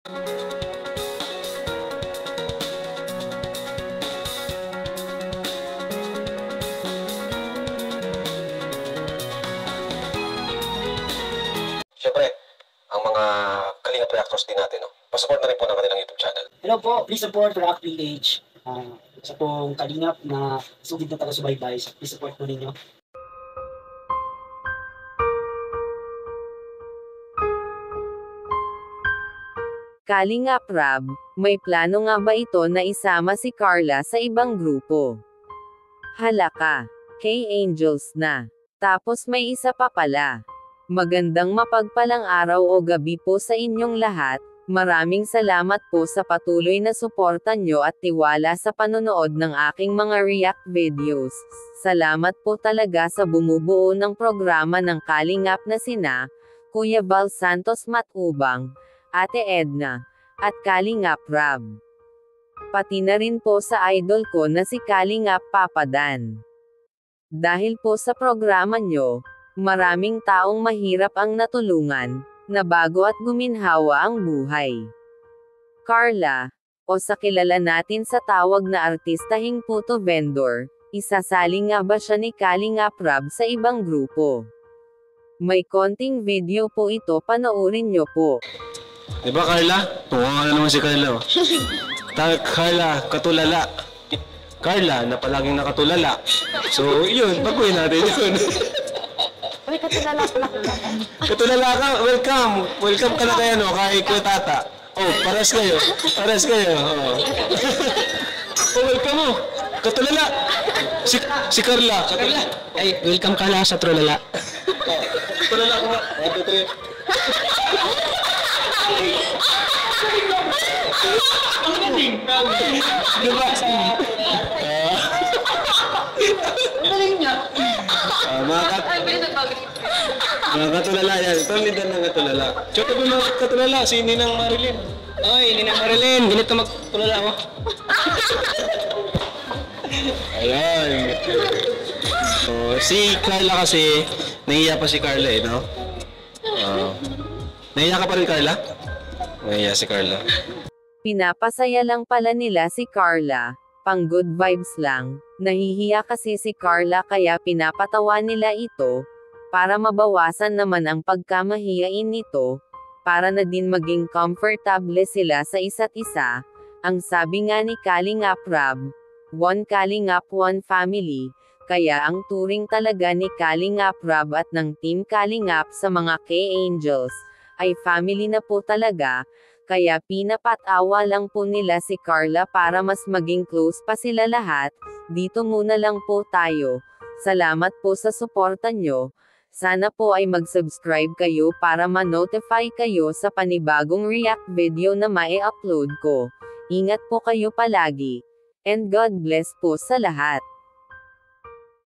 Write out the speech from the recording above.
Siyempre, ang mga Kalingap reactors din natin, no? Pasupport na rin po ng kanilang YouTube channel. Hello po, please support React PH. Sa pong Kalingap na sugid na taga-subaybay. Please support po ninyo. Kalingap Rab, may plano nga ba ito na isama si Carla sa ibang grupo? Halaka, K-Angels na. Tapos may isa pa pala. Magandang mapagpalang araw o gabi po sa inyong lahat. Maraming salamat po sa patuloy na suporta nyo at tiwala sa panonood ng aking mga react videos. Salamat po talaga sa bumubuo ng programa ng Kalingap na sina Kuya Val Santos Matubang, Ate Edna, at Kalingap Rab. Pati na rin po sa idol ko na si Kalingap Papa Dan. Dahil po sa programa nyo, maraming taong mahirap ang natulungan, na bago at guminhawa ang buhay. Carla, o sa kilala natin sa tawag na artistahing puto vendor, isasali nga ba siya ni Kalingap Rab sa ibang grupo? May konting video po ito, panoorin nyo po. Diba Carla? Tunga nga na naman si Carla. Oh. Carla, katulala. Carla, na palaging nakatulala. So, yun, baguhin natin yun. Uy, katulala pala. Katulala ka, welcome. Welcome ka na kayo, no, kay Kuya Tata. Oh, pares kayo. Pares kayo. Oh, oh welcome mo. Katulala. Si Carla. Carla. Ay, welcome ka na sa Trolala. Katulala ko nga. 1, 2, 3. Ang galing! Diba? Ang galing niya. Mga katulala yan. Ito ang lindan ng katulala. Choto ba mga katulala? Si Ninang Marilyn. Oy, Ninang Marilyn, ganito magtulala ako. Ayan. Oh, si Carla kasi, nahiya pa si Carla eh, no? Nahiya ka pa rin, Carla? Nahiya si Carla. Pinapasaya lang pala nila si Carla, pang good vibes lang. Nahihiya kasi si Carla kaya pinapatawa nila ito, para mabawasan naman ang pagkamahiyain nito, para na din maging komportable sila sa isa't isa. Ang sabi nga ni Kalingap Rab, one Kalingap, one family, kaya ang turing talaga ni Kalingap Rab at ng Team Kalingap sa mga K-Angels, ay family na po talaga. Kaya pinapatawa lang po nila si Carla para mas maging close pa sila lahat. Dito muna lang po tayo. Salamat po sa suporta nyo. Sana po ay mag-subscribe kayo para ma-notify kayo sa panibagong react video na mai-upload ko. Ingat po kayo palagi. And God bless po sa lahat.